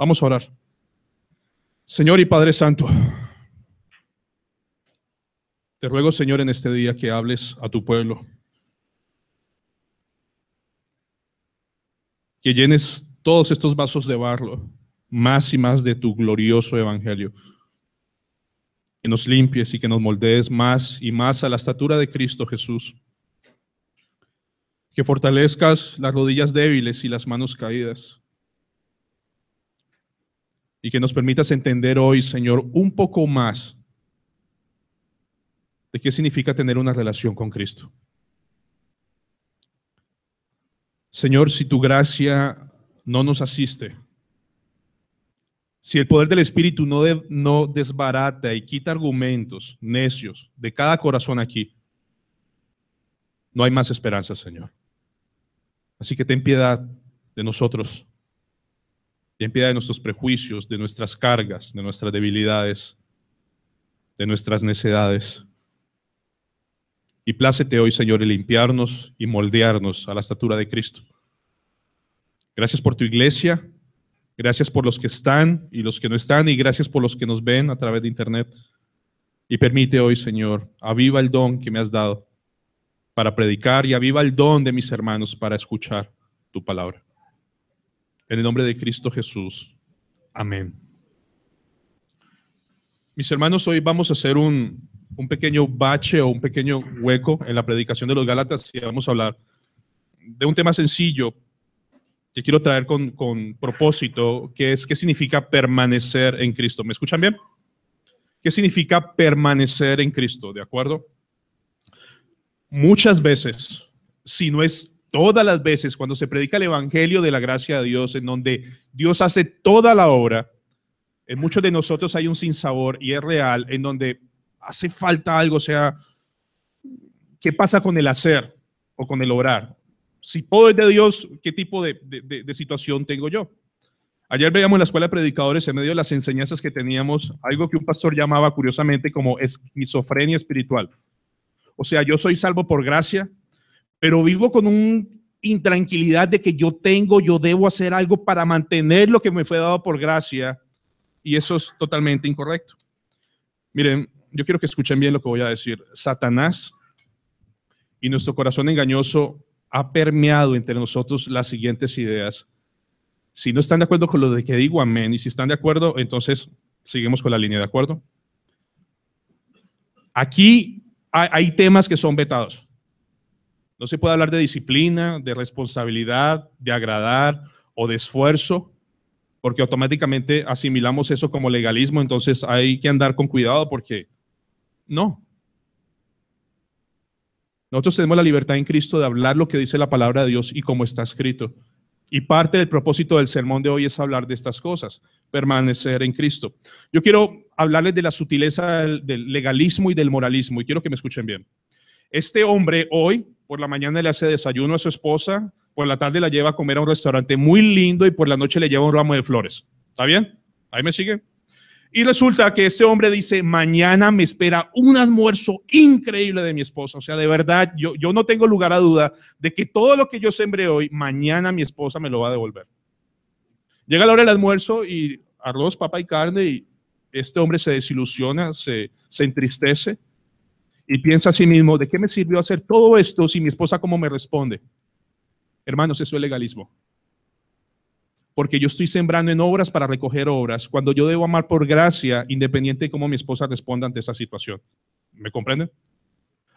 Vamos a orar. Señor y Padre Santo, te ruego, Señor, en este día que hables a tu pueblo, que llenes todos estos vasos de barro más y más de tu glorioso evangelio, que nos limpies y que nos moldees más y más a la estatura de Cristo Jesús, que fortalezcas las rodillas débiles y las manos caídas, y que nos permitas entender hoy, Señor, un poco más de qué significa tener una relación con Cristo. Señor, si tu gracia no nos asiste, si el poder del Espíritu no desbarata y quita argumentos necios de cada corazón aquí, no hay más esperanza, Señor. Así que ten piedad de nosotros, ten piedad de nuestros prejuicios, de nuestras cargas, de nuestras debilidades, de nuestras necedades. Y plácete hoy, Señor, en limpiarnos y moldearnos a la estatura de Cristo. Gracias por tu iglesia, gracias por los que están y los que no están, y gracias por los que nos ven a través de internet. Y permite hoy, Señor, aviva el don que me has dado para predicar y aviva el don de mis hermanos para escuchar tu palabra. En el nombre de Cristo Jesús. Amén. Mis hermanos, hoy vamos a hacer un pequeño bache o un pequeño hueco en la predicación de los Gálatas y vamos a hablar de un tema sencillo que quiero traer con propósito, que es qué significa permanecer en Cristo. ¿Me escuchan bien? ¿Qué significa permanecer en Cristo? ¿De acuerdo? Muchas veces, si no es todas las veces, cuando se predica el evangelio de la gracia de Dios, en donde Dios hace toda la obra, en muchos de nosotros hay un sinsabor y es real, en donde hace falta algo. O sea, ¿qué pasa con el hacer o con el obrar? Si todo es de Dios, ¿qué tipo de situación tengo yo? Ayer veíamos en la escuela de predicadores, en medio de las enseñanzas que teníamos, algo que un pastor llamaba curiosamente como esquizofrenia espiritual. O sea, yo soy salvo por gracia, pero vivo con una intranquilidad de que yo debo hacer algo para mantener lo que me fue dado por gracia, y eso es totalmente incorrecto. Miren, yo quiero que escuchen bien lo que voy a decir. Satanás y nuestro corazón engañoso ha permeado entre nosotros las siguientes ideas. Si no están de acuerdo con lo de que digo, amén. Y si están de acuerdo, entonces seguimos con la línea, ¿de acuerdo? Aquí hay temas que son vetados. No se puede hablar de disciplina, de responsabilidad, de agradar o de esfuerzo, porque automáticamente asimilamos eso como legalismo. Entonces hay que andar con cuidado porque no. Nosotros tenemos la libertad en Cristo de hablar lo que dice la palabra de Dios y como está escrito. Y parte del propósito del sermón de hoy es hablar de estas cosas, permanecer en Cristo. Yo quiero hablarles de la sutileza del legalismo y del moralismo, y quiero que me escuchen bien. Este hombre hoy, por la mañana le hace desayuno a su esposa, por la tarde la lleva a comer a un restaurante muy lindo y por la noche le lleva un ramo de flores. ¿Está bien? ¿Ahí me siguen? Y resulta que este hombre dice, mañana me espera un almuerzo increíble de mi esposa. O sea, de verdad, yo no tengo lugar a duda de que todo lo que yo sembré hoy, mañana mi esposa me lo va a devolver. Llega la hora del almuerzo y arroz, papa y carne, y este hombre se desilusiona, se entristece y piensa a sí mismo, ¿de qué me sirvió hacer todo esto si mi esposa cómo me responde? Hermanos, eso es legalismo. Porque yo estoy sembrando en obras para recoger obras, cuando yo debo amar por gracia, independiente de cómo mi esposa responda ante esa situación. ¿Me comprenden?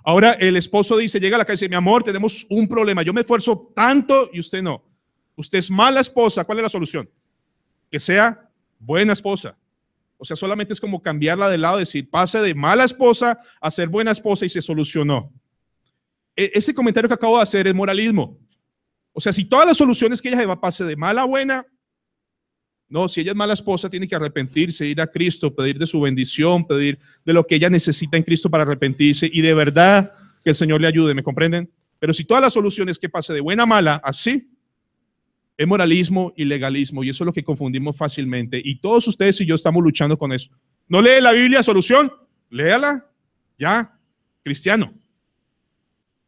Ahora el esposo dice, llega a la casa y dice, mi amor, tenemos un problema, yo me esfuerzo tanto y usted no. Usted es mala esposa, ¿cuál es la solución? Que sea buena esposa. O sea, solamente es como cambiarla de lado, decir, pase de mala esposa a ser buena esposa y se solucionó. Ese comentario que acabo de hacer es moralismo. O sea, si todas las soluciones que ella lleva pase de mala a buena, no, si ella es mala esposa, tiene que arrepentirse, ir a Cristo, pedir de su bendición, pedir de lo que ella necesita en Cristo para arrepentirse y de verdad que el Señor le ayude, ¿me comprenden? Pero si todas las soluciones que pase de buena a mala, así, es moralismo y legalismo, y eso es lo que confundimos fácilmente, y todos ustedes y yo estamos luchando con eso. ¿No lee la Biblia solución? Léala, ya, cristiano.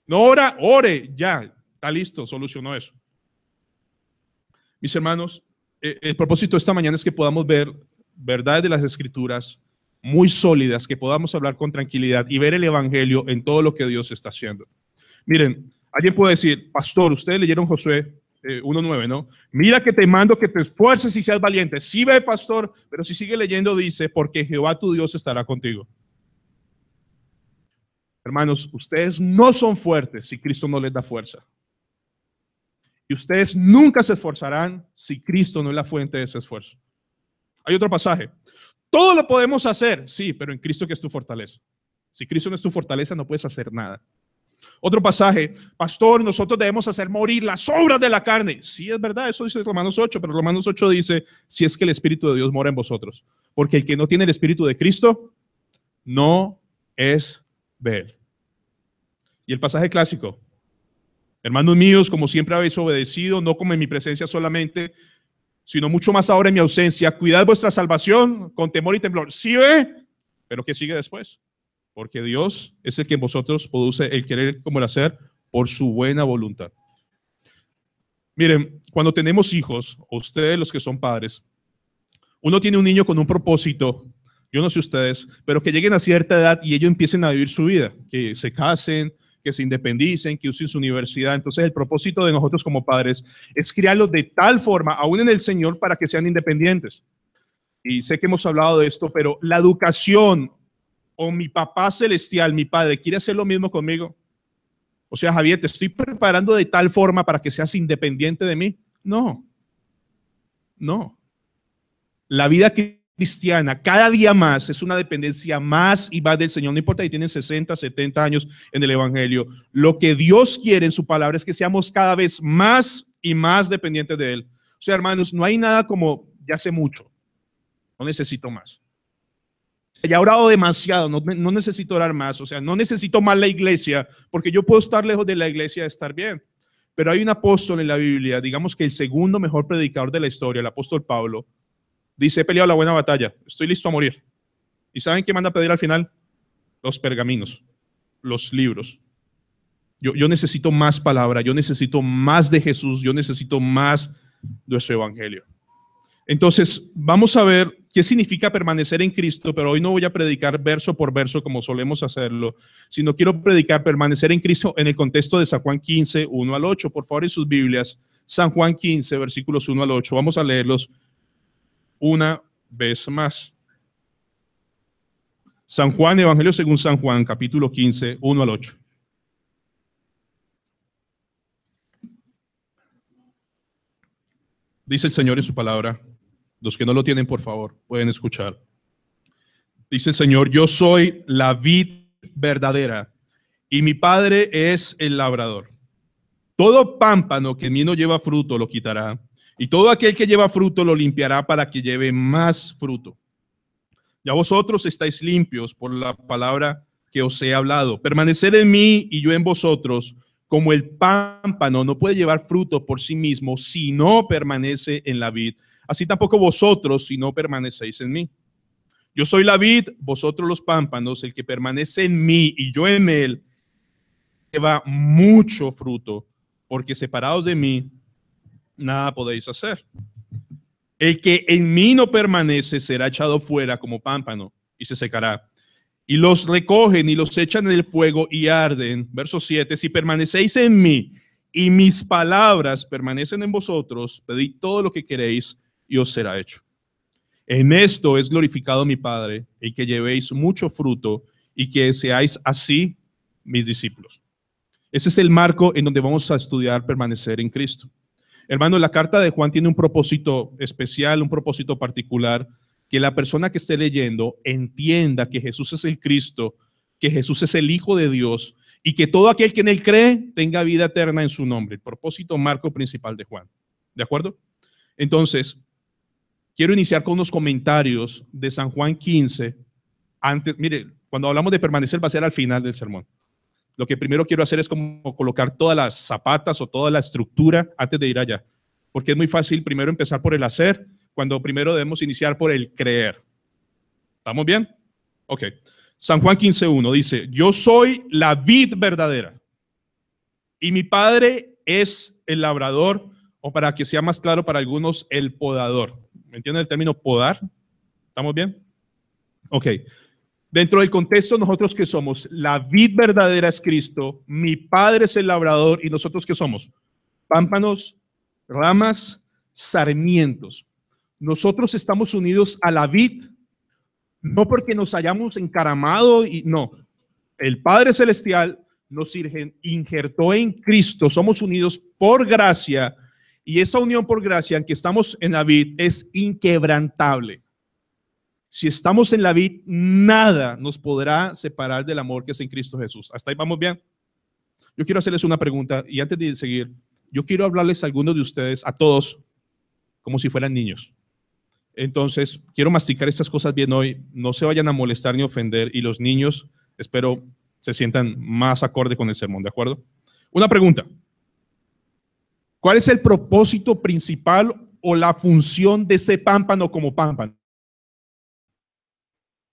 No ora, ore, ya, está listo, solucionó eso. Mis hermanos, el propósito de esta mañana es que podamos ver verdades de las Escrituras muy sólidas, que podamos hablar con tranquilidad y ver el Evangelio en todo lo que Dios está haciendo. Miren, alguien puede decir, pastor, ustedes leyeron Josué 1:9, ¿no? Mira que te mando que te esfuerces y seas valiente. Sí ve, pastor, pero si sigue leyendo dice, porque Jehová tu Dios estará contigo. Hermanos, ustedes no son fuertes si Cristo no les da fuerza. Y ustedes nunca se esforzarán si Cristo no es la fuente de ese esfuerzo. Hay otro pasaje. Todo lo podemos hacer, sí, pero en Cristo que es tu fortaleza. Si Cristo no es tu fortaleza, no puedes hacer nada. Otro pasaje, pastor, nosotros debemos hacer morir las obras de la carne. Sí, es verdad, eso dice Romanos 8, pero Romanos 8 dice, si es que el Espíritu de Dios mora en vosotros. Porque el que no tiene el Espíritu de Cristo, no es de él. Y el pasaje clásico, hermanos míos, como siempre habéis obedecido, no como en mi presencia solamente, sino mucho más ahora en mi ausencia, cuidad vuestra salvación con temor y temblor. Sí ve, pero ¿qué sigue después? Porque Dios es el que en vosotros produce el querer como el hacer por su buena voluntad. Miren, cuando tenemos hijos, o ustedes los que son padres, uno tiene un niño con un propósito, yo no sé ustedes, pero que lleguen a cierta edad y ellos empiecen a vivir su vida, que se casen, que se independicen, que usen su universidad. Entonces el propósito de nosotros como padres es criarlos de tal forma, aún en el Señor, para que sean independientes. Y sé que hemos hablado de esto, pero la educación, o mi papá celestial, mi padre, quiere hacer lo mismo conmigo. O sea, Javier, te estoy preparando de tal forma para que seas independiente de mí. No, no. La vida cristiana cada día más es una dependencia más y más del Señor. No importa si tienen 60, 70 años en el Evangelio. Lo que Dios quiere en su palabra es que seamos cada vez más y más dependientes de Él. O sea, hermanos, no hay nada como ya sé mucho. No necesito más. Ya he orado demasiado, no necesito orar más, o sea, no necesito más la iglesia, porque yo puedo estar lejos de la iglesia y estar bien. Pero hay un apóstol en la Biblia, digamos que el segundo mejor predicador de la historia, el apóstol Pablo, dice, he peleado la buena batalla, estoy listo a morir. ¿Y saben qué manda a pedir al final? Los pergaminos, los libros. Yo necesito más palabra, yo necesito más de Jesús, yo necesito más de su evangelio. Entonces, vamos a ver qué significa permanecer en Cristo, pero hoy no voy a predicar verso por verso como solemos hacerlo, sino quiero predicar permanecer en Cristo en el contexto de San Juan 15, 1 al 8. Por favor, en sus Biblias, San Juan 15, versículos 1 al 8. Vamos a leerlos una vez más. San Juan, Evangelio según San Juan, capítulo 15, 1 al 8. Dice el Señor en su palabra. Los que no lo tienen, por favor, pueden escuchar. Dice el Señor, yo soy la vid verdadera y mi Padre es el labrador. Todo pámpano que en mí no lleva fruto lo quitará, y todo aquel que lleva fruto lo limpiará para que lleve más fruto. Ya vosotros estáis limpios por la palabra que os he hablado. Permaneced en mí y yo en vosotros, como el pámpano no puede llevar fruto por sí mismo si no permanece en la vid. Así tampoco vosotros si no permanecéis en mí. Yo soy la vid, vosotros los pámpanos. El que permanece en mí y yo en él lleva mucho fruto, porque separados de mí nada podéis hacer. El que en mí no permanece será echado fuera como pámpano y se secará. Y los recogen y los echan en el fuego y arden. Verso 7, si permanecéis en mí y mis palabras permanecen en vosotros, pedid todo lo que queréis y os será hecho. En esto es glorificado mi Padre, el que llevéis mucho fruto y que seáis así mis discípulos. Ese es el marco en donde vamos a estudiar permanecer en Cristo. Hermano, la carta de Juan tiene un propósito especial, un propósito particular, que la persona que esté leyendo entienda que Jesús es el Cristo, que Jesús es el Hijo de Dios y que todo aquel que en él cree tenga vida eterna en su nombre. El propósito marco principal de Juan. ¿De acuerdo? Entonces, quiero iniciar con unos comentarios de San Juan 15. Antes, mire, cuando hablamos de permanecer va a ser al final del sermón. Lo que primero quiero hacer es como colocar todas las zapatas o toda la estructura antes de ir allá. Porque es muy fácil primero empezar por el hacer, cuando primero debemos iniciar por el creer. ¿Estamos bien? Ok. San Juan 15:1 dice, yo soy la vid verdadera y mi Padre es el labrador o para que sea más claro para algunos, el podador. ¿Me entienden el término podar? ¿Estamos bien? Ok. Dentro del contexto, nosotros que somos, la vid verdadera es Cristo, mi Padre es el labrador, y nosotros que somos, pámpanos, ramas, sarmientos. Nosotros estamos unidos a la vid, no porque nos hayamos encaramado, y no. El Padre Celestial nos injertó en Cristo, somos unidos por gracia, y esa unión por gracia en que estamos en la vid es inquebrantable. Si estamos en la vid, nada nos podrá separar del amor que es en Cristo Jesús. ¿Hasta ahí vamos bien? Yo quiero hacerles una pregunta y antes de seguir, yo quiero hablarles a algunos de ustedes, a todos, como si fueran niños. Entonces, quiero masticar estas cosas bien hoy. No se vayan a molestar ni ofender y los niños, espero, se sientan más acorde con el sermón, ¿de acuerdo? Una pregunta. ¿Cuál es el propósito principal o la función de ese pámpano como pámpano?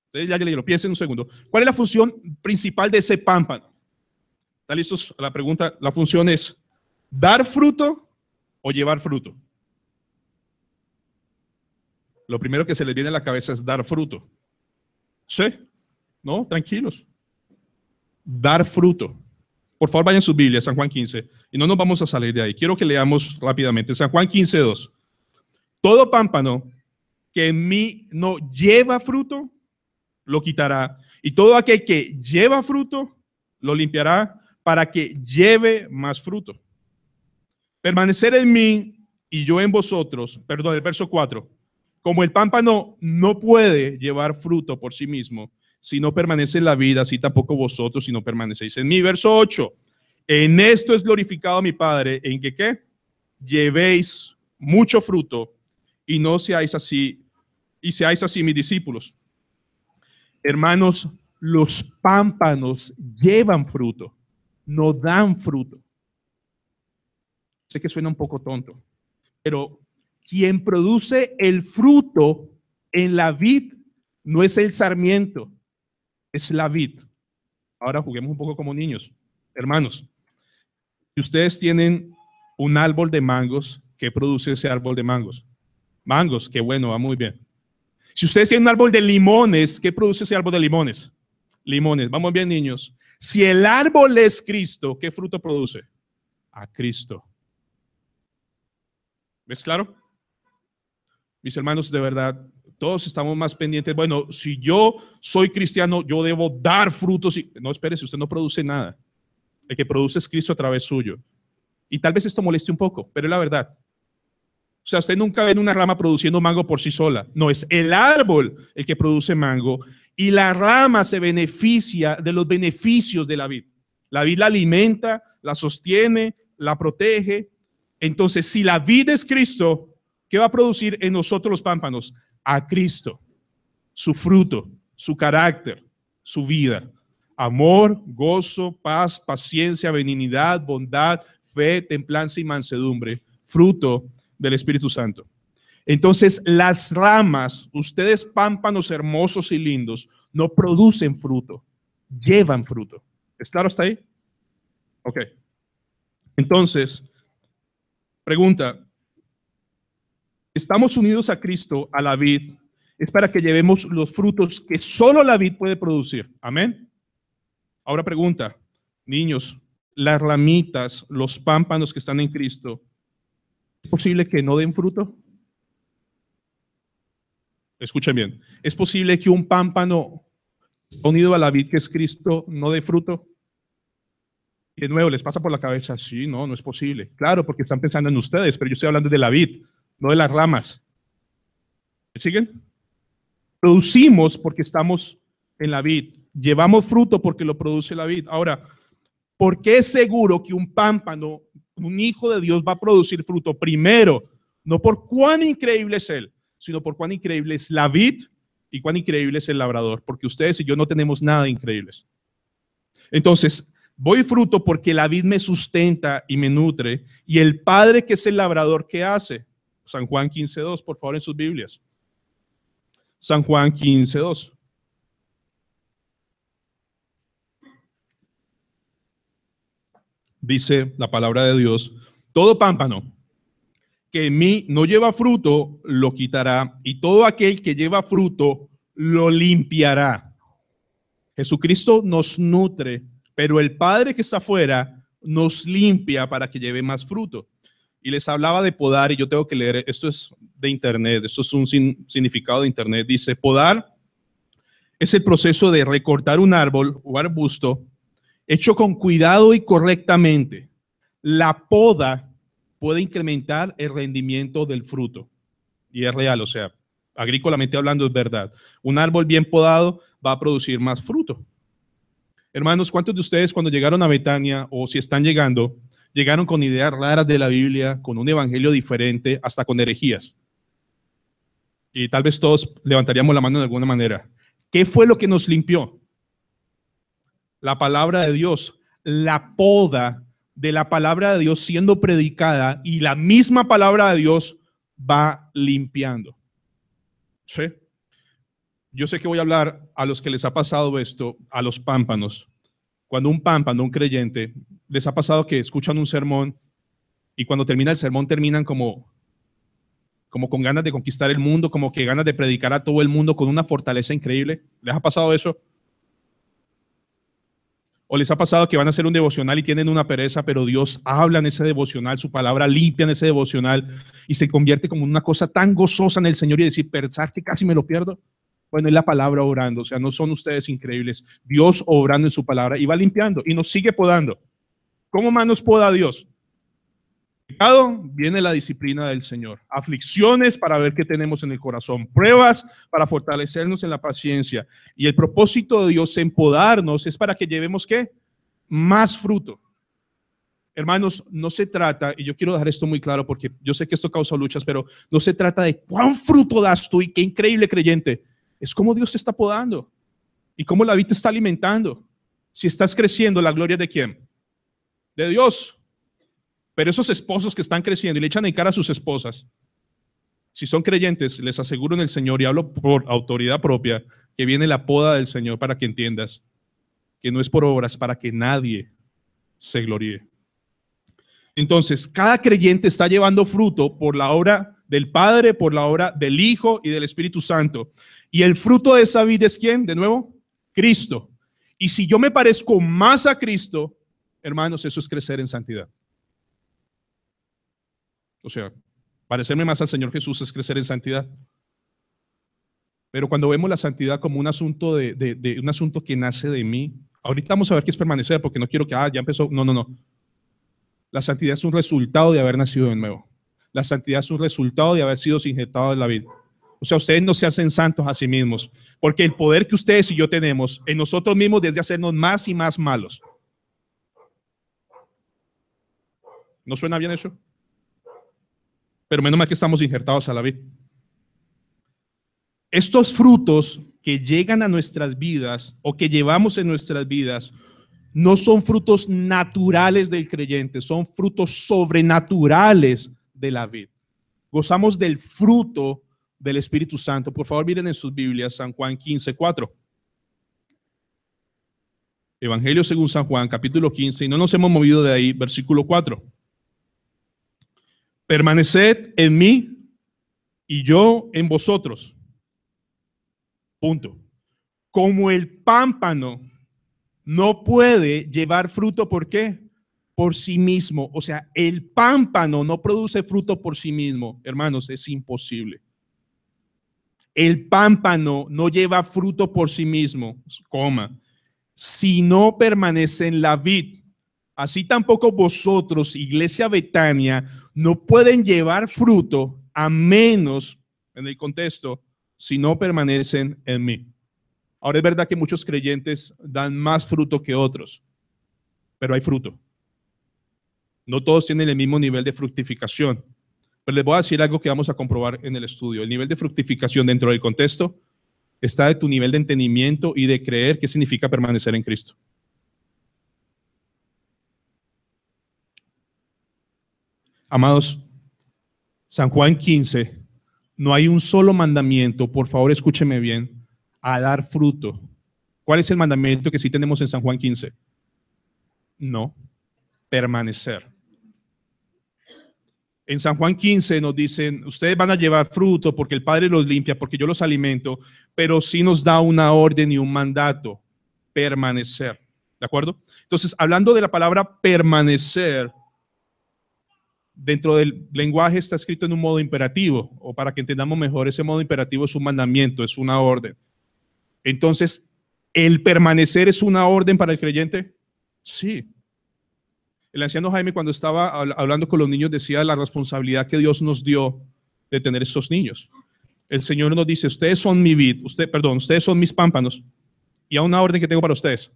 Ustedes ya leyeron, piensen un segundo. ¿Cuál es la función principal de ese pámpano? ¿Están listos? La pregunta, la función es ¿dar fruto o llevar fruto? Lo primero que se les viene a la cabeza es dar fruto. ¿Sí? ¿No? Tranquilos. Dar fruto. Por favor, vayan a sus Biblias, San Juan 15, y no nos vamos a salir de ahí. Quiero que leamos rápidamente. San Juan 15, 2. Todo pámpano que en mí no lleva fruto, lo quitará. Y todo aquel que lleva fruto, lo limpiará para que lleve más fruto. Permanecer en mí y yo en vosotros. Perdón, el verso 4. Como el pámpano no puede llevar fruto por sí mismo, si no permanece en la vida, así tampoco vosotros si no permanecéis en mí. Verso 8. En esto es glorificado mi Padre, en que ¿qué? Llevéis mucho fruto y no seáis así, y seáis así mis discípulos. Hermanos, los pámpanos llevan fruto, no dan fruto. Sé que suena un poco tonto, pero quien produce el fruto en la vid no es el sarmiento, es la vid. Ahora juguemos un poco como niños. Hermanos, si ustedes tienen un árbol de mangos, ¿qué produce ese árbol de mangos? Mangos, qué bueno, va muy bien. Si ustedes tienen un árbol de limones, ¿qué produce ese árbol de limones? Limones. Vamos bien, niños. Si el árbol es Cristo, ¿qué fruto produce? A Cristo. ¿Ves claro? Mis hermanos, de verdad, todos estamos más pendientes. Bueno, si yo soy cristiano, yo debo dar frutos. No, espérese, usted no produce nada. El que produce es Cristo a través suyo. Y tal vez esto moleste un poco, pero es la verdad. O sea, usted nunca ve una rama produciendo mango por sí sola. No, es el árbol el que produce mango y la rama se beneficia de los beneficios de la vid. La vid la alimenta, la sostiene, la protege. Entonces, si la vid es Cristo, ¿qué va a producir en nosotros los pámpanos? A Cristo, su fruto, su carácter, su vida. Amor, gozo, paz, paciencia, benignidad, bondad, fe, templanza y mansedumbre. Fruto del Espíritu Santo. Entonces, las ramas, ustedes pámpanos hermosos y lindos, no producen fruto, llevan fruto. ¿Es claro hasta ahí? Ok. Entonces, pregunta, ¿estamos unidos a Cristo, a la vid? Es para que llevemos los frutos que solo la vid puede producir. Amén. Ahora pregunta, niños, las ramitas, los pámpanos que están en Cristo, ¿es posible que no den fruto? Escuchen bien, ¿es posible que un pámpano unido a la vid que es Cristo no dé fruto? Y de nuevo, les pasa por la cabeza, sí, no, no es posible. Claro, porque están pensando en ustedes, pero yo estoy hablando de la vid, no de las ramas. ¿Me siguen? Producimos porque estamos en la vid. Llevamos fruto porque lo produce la vid. Ahora, ¿por qué es seguro que un pámpano, un hijo de Dios, va a producir fruto? Primero, no por cuán increíble es él, sino por cuán increíble es la vid y cuán increíble es el labrador, porque ustedes y yo no tenemos nada de increíbles. Entonces, voy fruto porque la vid me sustenta y me nutre, y el Padre que es el labrador, ¿qué hace? San Juan 15:2, por favor, en sus Biblias. San Juan 15:2. Dice la palabra de Dios, todo pámpano que en mí no lleva fruto, lo quitará, y todo aquel que lleva fruto, lo limpiará. Jesucristo nos nutre, pero el Padre que está afuera nos limpia para que lleve más fruto. Y les hablaba de podar, y yo tengo que leer, esto es de internet, esto es un significado de internet. Dice, podar es el proceso de recortar un árbol o arbusto hecho con cuidado y correctamente. La poda puede incrementar el rendimiento del fruto. Y es real, o sea, agrícolamente hablando es verdad. Un árbol bien podado va a producir más fruto. Hermanos, ¿cuántos de ustedes cuando llegaron a Betania, o si están llegando, llegaron con ideas raras de la Biblia, con un evangelio diferente, hasta con herejías? Y tal vez todos levantaríamos la mano de alguna manera. ¿Qué fue lo que nos limpió? La palabra de Dios, la poda de la palabra de Dios siendo predicada, y la misma palabra de Dios va limpiando. ¿Sí? Yo sé que voy a hablar a los que les ha pasado esto, a los pámpanos. Cuando un pámpano, un creyente, les ha pasado que escuchan un sermón y cuando termina el sermón terminan como con ganas de conquistar el mundo, como que ganas de predicar a todo el mundo con una fortaleza increíble. ¿Les ha pasado eso? ¿O les ha pasado que van a hacer un devocional y tienen una pereza, pero Dios habla en ese devocional, su palabra limpia en ese devocional y se convierte como una cosa tan gozosa en el Señor y decir, pensar que casi me lo pierdo? Bueno, es la palabra obrando, o sea, no son ustedes increíbles. Dios obrando en su palabra y va limpiando y nos sigue podando. ¿Cómo más nos poda Dios? Pecado, viene la disciplina del Señor. Aflicciones para ver qué tenemos en el corazón. Pruebas para fortalecernos en la paciencia. Y el propósito de Dios en podarnos es para que llevemos ¿qué? Más fruto. Hermanos, no se trata, y yo quiero dejar esto muy claro porque yo sé que esto causa luchas, pero no se trata de cuán fruto das tú y qué increíble creyente. Es cómo Dios te está podando y cómo la vida te está alimentando. Si estás creciendo, ¿la gloria de quién? De Dios. Pero esos esposos que están creciendo y le echan en cara a sus esposas, si son creyentes, les aseguro en el Señor, y hablo por autoridad propia, que viene la poda del Señor para que entiendas que no es por obras, para que nadie se gloríe. Entonces, cada creyente está llevando fruto por la obra del Padre, por la obra del Hijo y del Espíritu Santo. Y el fruto de esa vida es ¿quién? De nuevo, Cristo. Y si yo me parezco más a Cristo, hermanos, eso es crecer en santidad. O sea, parecerme más al Señor Jesús es crecer en santidad. Pero cuando vemos la santidad como un asunto de un asunto que nace de mí, ahorita vamos a ver qué es permanecer, porque no quiero que, ya empezó. No. La santidad es un resultado de haber nacido de nuevo. La santidad es un resultado de haber sido injertado en la vida. O sea, ustedes no se hacen santos a sí mismos, porque el poder que ustedes y yo tenemos en nosotros mismos es de hacernos más y más malos. ¿No suena bien eso? Pero menos mal que estamos injertados a la vid. Estos frutos que llegan a nuestras vidas o que llevamos en nuestras vidas no son frutos naturales del creyente, son frutos sobrenaturales de la vid. Gozamos del fruto del Espíritu Santo. Por favor, miren en sus Biblias San Juan 15:4. Evangelio según San Juan, capítulo 15, y no nos hemos movido de ahí, versículo 4. Permaneced en mí y yo en vosotros. Punto. Como el pámpano no puede llevar fruto, ¿por qué? Por sí mismo. O sea, el pámpano no produce fruto por sí mismo. Hermanos, es imposible. El pámpano no lleva fruto por sí mismo, si no permanece en la vid. Así tampoco vosotros, Iglesia Betania, no pueden llevar fruto a menos, en el contexto, si no permanecen en mí. Ahora es verdad que muchos creyentes dan más fruto que otros, pero hay fruto. No todos tienen el mismo nivel de fructificación. Pero les voy a decir algo que vamos a comprobar en el estudio. El nivel de fructificación dentro del contexto está de tu nivel de entendimiento y de creer qué significa permanecer en Cristo. Amados, San Juan 15, no hay un solo mandamiento, por favor escúcheme bien, a dar fruto. ¿Cuál es el mandamiento que sí tenemos en San Juan 15? No, permanecer. En San Juan 15 nos dicen, ustedes van a llevar fruto porque el Padre los limpia, porque yo los alimento, pero sí nos da una orden y un mandato, permanecer. ¿De acuerdo? Entonces, hablando de la palabra permanecer, dentro del lenguaje está escrito en un modo imperativo, o para que entendamos mejor, ese modo imperativo es un mandamiento, es una orden. Entonces, ¿el permanecer es una orden para el creyente? Sí. El anciano Jaime, cuando estaba hablando con los niños, decía la responsabilidad que Dios nos dio de tener estos niños. El Señor nos dice, ustedes son mi vid, ustedes son mis pámpanos, y a una orden que tengo para ustedes,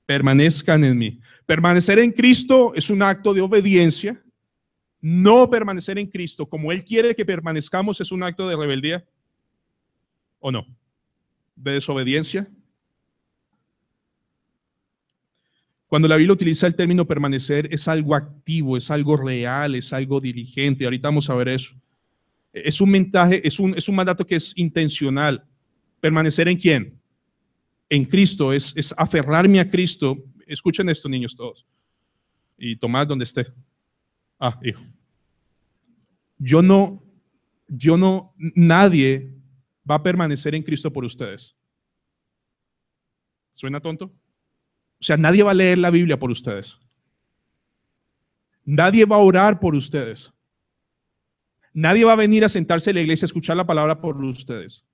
permanezcan en mí. Permanecer en Cristo es un acto de obediencia. No permanecer en Cristo como Él quiere que permanezcamos es un acto de rebeldía, ¿o no? De desobediencia. Cuando la Biblia utiliza el término permanecer, es algo activo, es algo real, es algo diligente. Ahorita vamos a ver eso. Es un mensaje, es un mandato que es intencional. ¿Permanecer en quién? En Cristo, es aferrarme a Cristo. Escuchen esto, niños todos. Y Tomás, donde esté. Hijo. Nadie va a permanecer en Cristo por ustedes. ¿Suena tonto? O sea, nadie va a leer la Biblia por ustedes. Nadie va a orar por ustedes. Nadie va a venir a sentarse en la iglesia a escuchar la palabra por ustedes.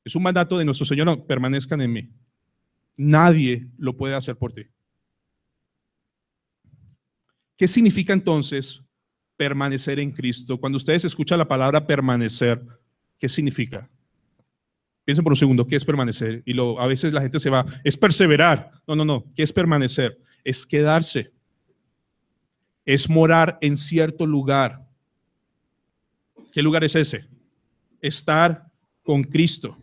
Es un mandato de nuestro Señor, no, permanezcan en mí. Nadie lo puede hacer por ti. ¿Qué significa entonces permanecer en Cristo? Cuando ustedes escuchan la palabra permanecer, ¿qué significa? Piensen por un segundo, ¿qué es permanecer? Y a veces la gente se va, es perseverar. No. ¿Qué es permanecer? Es quedarse. Es morar en cierto lugar. ¿Qué lugar es ese? Estar con Cristo.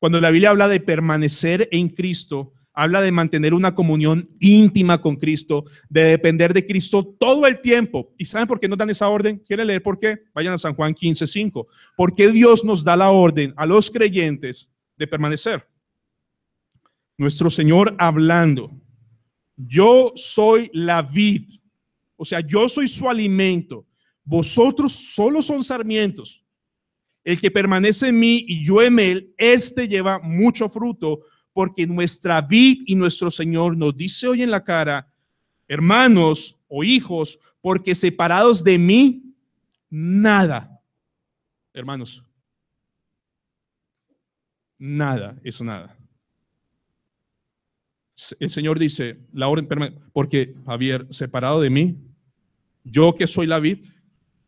Cuando la Biblia habla de permanecer en Cristo, habla de mantener una comunión íntima con Cristo, de depender de Cristo todo el tiempo. ¿Y saben por qué nos dan esa orden? ¿Quieren leer por qué? Vayan a San Juan 15:5. ¿Por qué Dios nos da la orden a los creyentes de permanecer? Nuestro Señor hablando, yo soy la vid, o sea, yo soy su alimento, vosotros solo son sarmientos. El que permanece en mí y yo en él, este lleva mucho fruto, porque nuestra vid y nuestro Señor nos dice hoy en la cara, hermanos o hijos, porque separados de mí, nada. Hermanos, nada es nada. El Señor dice, la orden permanece, porque Javier, separado de mí, yo que soy la vid,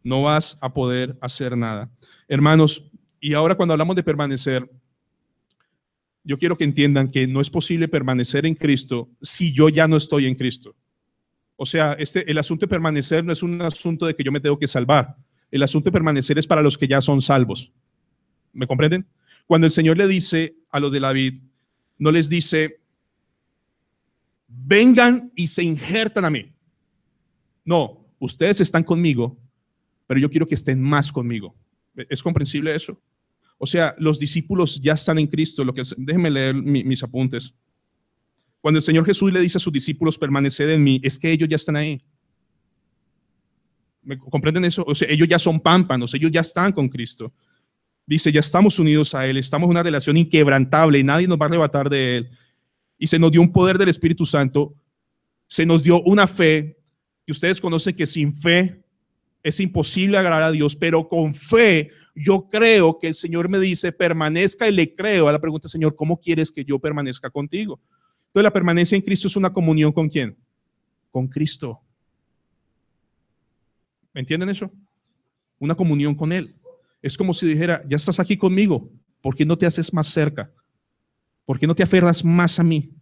no vas a poder hacer nada. Hermanos, y ahora cuando hablamos de permanecer, yo quiero que entiendan que no es posible permanecer en Cristo si yo ya no estoy en Cristo. O sea, el asunto de permanecer no es un asunto de que yo me tengo que salvar. El asunto de permanecer es para los que ya son salvos. ¿Me comprenden? Cuando el Señor le dice a los de la vid, no les dice, vengan y se injertan a mí. No, ustedes están conmigo, pero yo quiero que estén más conmigo. ¿Es comprensible eso? O sea, los discípulos ya están en Cristo. Déjenme leer mis apuntes. Cuando el Señor Jesús le dice a sus discípulos, permaneced en mí, es que ellos ya están ahí. ¿Me comprenden eso? O sea, ellos ya son pámpanos, ellos ya están con Cristo. Dice, ya estamos unidos a Él, estamos en una relación inquebrantable y nadie nos va a arrebatar de Él. Y se nos dio un poder del Espíritu Santo, se nos dio una fe, y ustedes conocen que sin fe es imposible agradar a Dios, pero con fe yo creo que el Señor me dice, permanezca, y le creo a la pregunta, Señor, ¿cómo quieres que yo permanezca contigo? Entonces la permanencia en Cristo es una comunión ¿con quién? Con Cristo. ¿Me entienden eso? Una comunión con Él. Es como si dijera, ya estás aquí conmigo, ¿por qué no te haces más cerca? ¿Por qué no te aferras más a mí?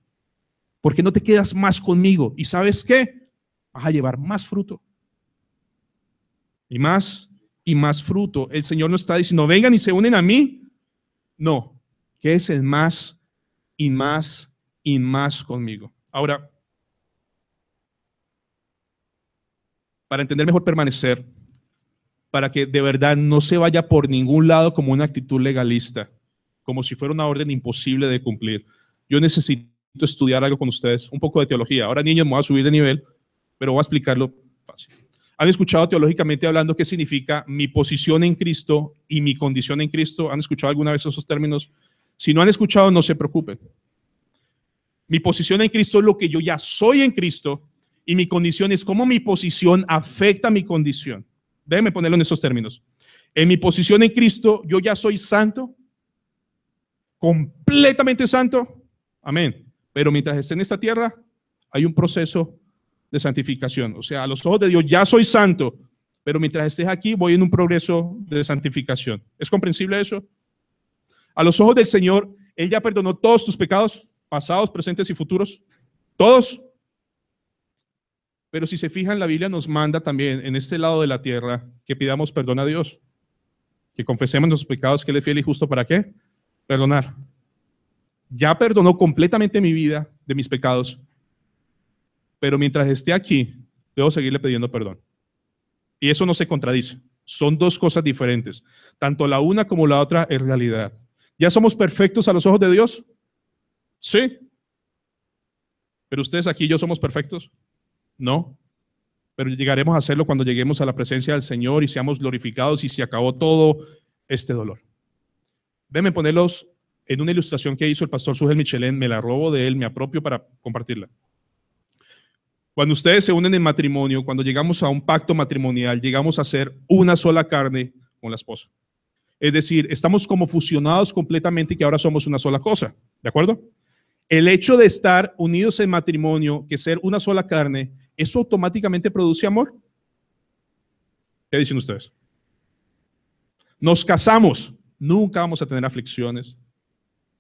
¿Por qué no te quedas más conmigo? ¿Y sabes qué? Vas a llevar más fruto. Y más fruto. El Señor no está diciendo, vengan y se unen a mí. No, que es el más y más y más conmigo. Ahora, para entender mejor permanecer, para que de verdad no se vaya por ningún lado como una actitud legalista, como si fuera una orden imposible de cumplir. Yo necesito estudiar algo con ustedes, un poco de teología. Ahora, niños, me voy a subir de nivel, pero voy a explicarlo fácil. ¿Han escuchado teológicamente hablando qué significa mi posición en Cristo y mi condición en Cristo? ¿Han escuchado alguna vez esos términos? Si no han escuchado, no se preocupen. Mi posición en Cristo es lo que yo ya soy en Cristo y mi condición es cómo mi posición afecta mi condición. Déjenme ponerlo en esos términos. En mi posición en Cristo, yo ya soy santo, completamente santo. Amén. Pero mientras esté en esta tierra, hay un proceso de santificación. O sea, a los ojos de Dios ya soy santo, pero mientras estés aquí voy en un progreso de santificación. ¿Es comprensible eso? A los ojos del Señor, Él ya perdonó todos tus pecados, pasados, presentes y futuros. Todos. Pero si se fijan, la Biblia nos manda también en este lado de la tierra que pidamos perdón a Dios. Que confesemos nuestros pecados, que Él es fiel y justo. ¿Para qué? Perdonar. Ya perdonó completamente mi vida de mis pecados. Pero mientras esté aquí, debo seguirle pidiendo perdón. Y eso no se contradice. Son dos cosas diferentes. Tanto la una como la otra es realidad. ¿Ya somos perfectos a los ojos de Dios? Sí. ¿Pero ustedes aquí y yo somos perfectos? No. Pero llegaremos a hacerlo cuando lleguemos a la presencia del Señor y seamos glorificados y se acabó todo este dolor. Déjenme ponerlos en una ilustración que hizo el pastor Sugel Michelén. Me la robo de él, me apropio para compartirla. Cuando ustedes se unen en matrimonio, cuando llegamos a un pacto matrimonial, llegamos a ser una sola carne con la esposa. Es decir, estamos como fusionados completamente y que ahora somos una sola cosa. ¿De acuerdo? El hecho de estar unidos en matrimonio, que ser una sola carne, ¿eso automáticamente produce amor? ¿Qué dicen ustedes? Nos casamos, nunca vamos a tener aflicciones,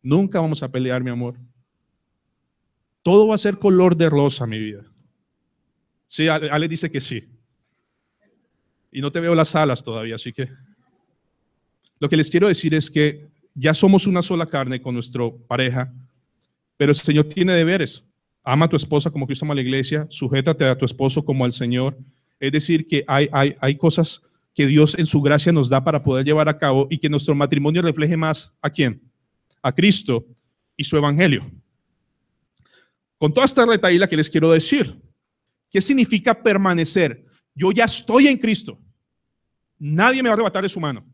nunca vamos a pelear, mi amor. Todo va a ser color de rosa, mi vida. Sí, Ale dice que sí. Y no te veo las alas todavía, así que lo que les quiero decir es que ya somos una sola carne con nuestra pareja, pero el Señor tiene deberes. Ama a tu esposa como Cristo ama a la iglesia, sujétate a tu esposo como al Señor. Es decir, que hay cosas que Dios en su gracia nos da para poder llevar a cabo y que nuestro matrimonio refleje más ¿a quién? A Cristo y su evangelio. Con toda esta retahíla que les quiero decir, ¿qué significa permanecer? Yo ya estoy en Cristo. Nadie me va a arrebatar de su mano.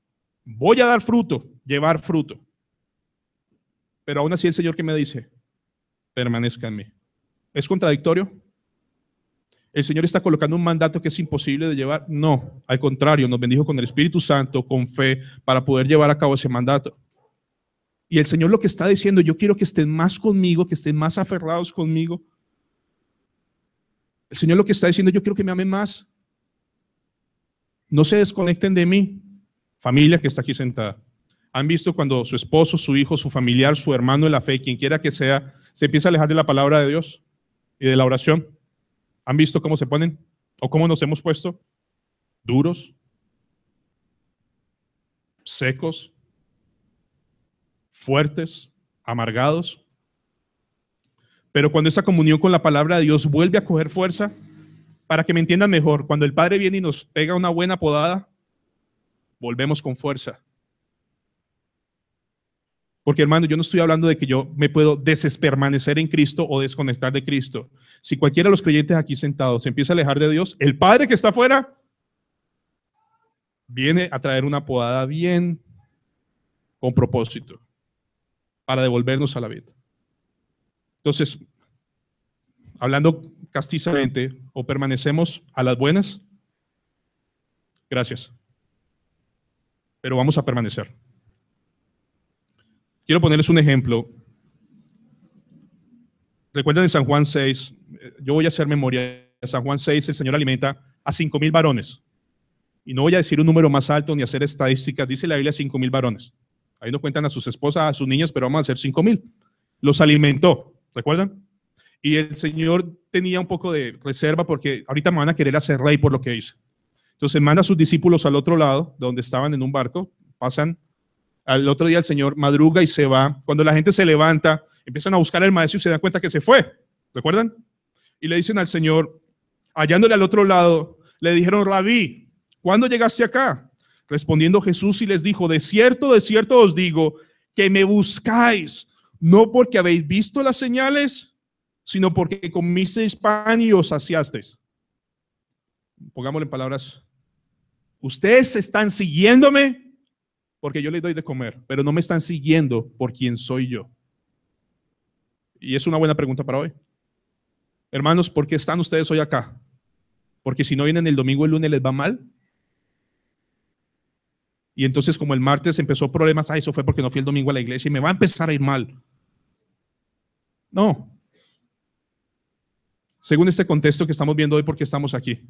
Voy a dar fruto, llevar fruto. Pero aún así el Señor, ¿qué me dice? Permanezca en mí. ¿Es contradictorio? ¿El Señor está colocando un mandato que es imposible de llevar? No, al contrario, nos bendijo con el Espíritu Santo, con fe, para poder llevar a cabo ese mandato. Y el Señor lo que está diciendo, yo quiero que estén más conmigo, que estén más aferrados conmigo. El Señor lo que está diciendo, yo quiero que me amen más. No se desconecten de mí. Familia que está aquí sentada. ¿Han visto cuando su esposo, su hijo, su familiar, su hermano en la fe, quien quiera que sea, se empieza a alejar de la palabra de Dios y de la oración? ¿Han visto cómo se ponen o cómo nos hemos puesto? Duros, secos, fuertes, amargados. Pero cuando esa comunión con la palabra de Dios vuelve a coger fuerza, para que me entiendan mejor, cuando el Padre viene y nos pega una buena podada, volvemos con fuerza. Porque hermano, yo no estoy hablando de que yo me puedo despermanecer en Cristo o desconectar de Cristo. Si cualquiera de los creyentes aquí sentados se empieza a alejar de Dios, el Padre que está afuera viene a traer una podada bien con propósito para devolvernos a la vida. Entonces, hablando castizamente, o permanecemos a las buenas, gracias, pero vamos a permanecer. Quiero ponerles un ejemplo. Recuerden en San Juan 6, yo voy a hacer memoria. En San Juan 6 el Señor alimenta a 5,000 varones. Y no voy a decir un número más alto ni hacer estadísticas, dice la Biblia 5,000 varones. Ahí no cuentan a sus esposas, a sus niños, pero vamos a hacer 5,000. Los alimentó, ¿recuerdan? Y el Señor tenía un poco de reserva porque ahorita me van a querer hacer rey por lo que hice. Entonces manda a sus discípulos al otro lado, donde estaban en un barco, pasan. Al otro día el Señor madruga y se va. Cuando la gente se levanta, empiezan a buscar al maestro y se dan cuenta que se fue. ¿Recuerdan? Y le dicen al Señor, hallándole al otro lado, le dijeron, Rabí, ¿cuándo llegaste acá? Respondiendo Jesús y les dijo, de cierto os digo, que me buscáis, no porque habéis visto las señales, sino porque comisteis pan y os saciasteis. pongámoslo en palabras, ustedes están siguiéndome porque yo les doy de comer, pero no me están siguiendo por quien soy yo. Y es una buena pregunta para hoy. Hermanos, ¿por qué están ustedes hoy acá? Porque si no vienen el domingo, el lunes les va mal. Y entonces como el martes empezó problemas, eso fue porque no fui el domingo a la iglesia y me va a empezar a ir mal. No. Según este contexto que estamos viendo hoy, ¿por qué estamos aquí?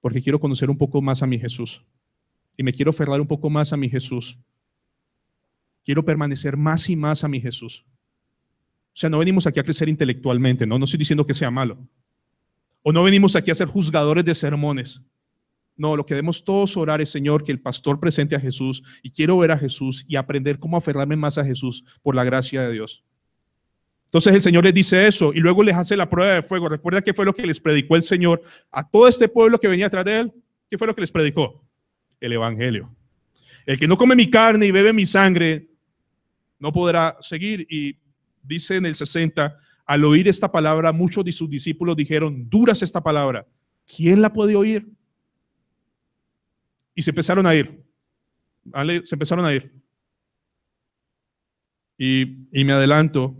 Porque quiero conocer un poco más a mi Jesús. Y me quiero aferrar un poco más a mi Jesús. Quiero permanecer más y más a mi Jesús. O sea, no venimos aquí a crecer intelectualmente, no estoy diciendo que sea malo. O no venimos aquí a ser juzgadores de sermones. No, lo que debemos todos orar es, Señor, que el pastor presente a Jesús y quiero ver a Jesús y aprender cómo aferrarme más a Jesús por la gracia de Dios. Entonces el Señor les dice eso y luego les hace la prueba de fuego. Recuerda qué fue lo que les predicó el Señor a todo este pueblo que venía atrás de él. ¿Qué fue lo que les predicó? El evangelio. El que no come mi carne y bebe mi sangre no podrá seguir. Y dice en el 60, al oír esta palabra, muchos de sus discípulos dijeron, dura es esta palabra, ¿quién la puede oír? Y se empezaron a ir. ¿Vale? Se empezaron a ir. Y me adelanto.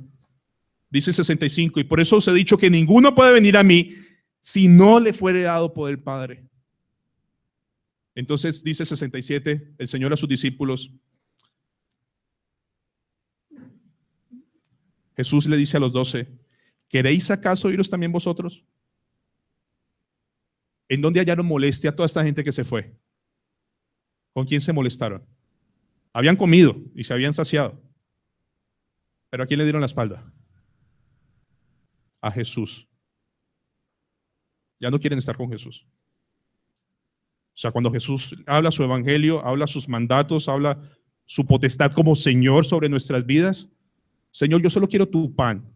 Dice 65, y por eso os he dicho que ninguno puede venir a mí si no le fuere dado por el Padre. Entonces dice 67, el Señor a sus discípulos. Jesús le dice a los 12, ¿queréis acaso iros también vosotros? ¿En dónde hallaron molestia a toda esta gente que se fue? ¿Con quién se molestaron? Habían comido y se habían saciado. ¿Pero a quién le dieron la espalda? A Jesús. Ya no quieren estar con Jesús. O sea, cuando Jesús habla su evangelio, habla sus mandatos, habla su potestad como Señor sobre nuestras vidas. Señor, yo solo quiero tu pan,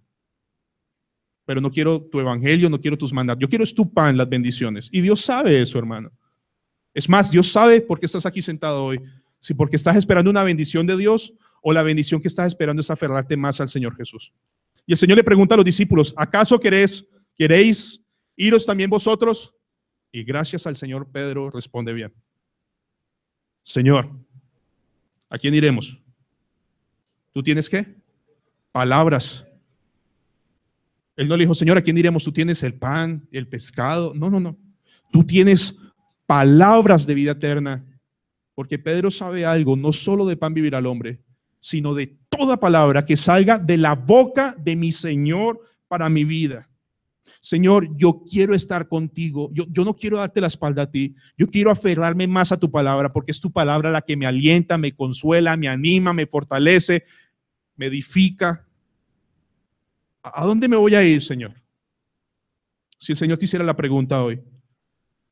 pero no quiero tu evangelio, no quiero tus mandatos. Yo quiero es tu pan, las bendiciones. Y Dios sabe eso, hermano. Es más, Dios sabe por qué estás aquí sentado hoy. Si porque estás esperando una bendición de Dios o la bendición que estás esperando es aferrarte más al Señor Jesús. Y el Señor le pregunta a los discípulos, ¿acaso queréis iros también vosotros? Y gracias al Señor, Pedro responde bien. Señor, ¿a quién iremos? ¿Tú tienes qué? Palabras. Él no le dijo, Señor, ¿a quién iremos? Tú tienes el pan, el pescado. No. Tú tienes palabras de vida eterna. Porque Pedro sabe algo, no solo de pan vivirá el hombre, sino de toda palabra que salga de la boca de mi Señor para mi vida. Señor, yo quiero estar contigo, yo no quiero darte la espalda a ti, yo quiero aferrarme más a tu palabra porque es tu palabra la que me alienta, me consuela, me anima, me fortalece, me edifica. ¿A dónde me voy a ir, Señor? Si el Señor te hiciera la pregunta hoy,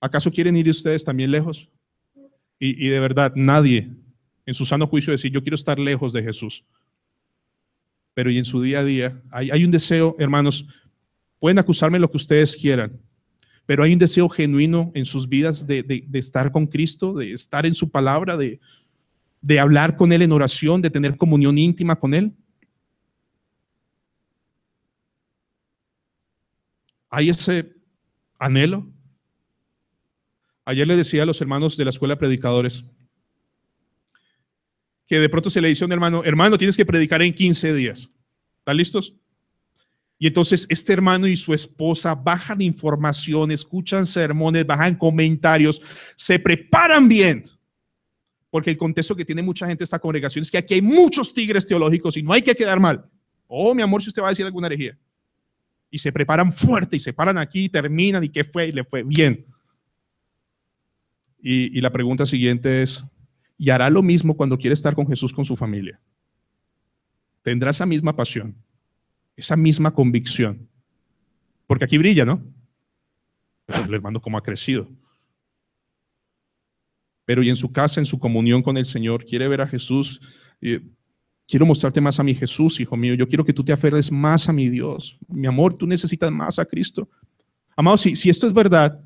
¿acaso quieren ir ustedes también lejos? Y de verdad, nadie en su sano juicio decir, yo quiero estar lejos de Jesús. Pero y en su día a día, hay un deseo, hermanos, pueden acusarme lo que ustedes quieran, pero hay un deseo genuino en sus vidas de estar con Cristo, de estar en su palabra, de hablar con Él en oración, de tener comunión íntima con Él. ¿Hay ese anhelo? Ayer le decía a los hermanos de la escuela de predicadores que de pronto se le dice a un hermano, tienes que predicar en 15 días. ¿Están listos? Y entonces este hermano y su esposa bajan información, escuchan sermones, bajan comentarios, se preparan bien. Porque el contexto que tiene mucha gente esta congregación es que aquí hay muchos tigres teológicos y no hay que quedar mal. Oh, mi amor, si usted va a decir alguna herejía. Y se preparan fuerte y se paran aquí y terminan y qué fue y le fue bien. Y la pregunta siguiente es, ¿y hará lo mismo cuando quiere estar con Jesús con su familia? ¿Tendrá esa misma pasión? Esa misma convicción. Porque aquí brilla, ¿no? El hermano como ha crecido. Pero y en su casa, en su comunión con el Señor, quiere ver a Jesús. Quiero mostrarte más a mi Jesús, hijo mío. Yo quiero que tú te aferres más a mi Dios. Mi amor, tú necesitas más a Cristo. Amado, si esto es verdad,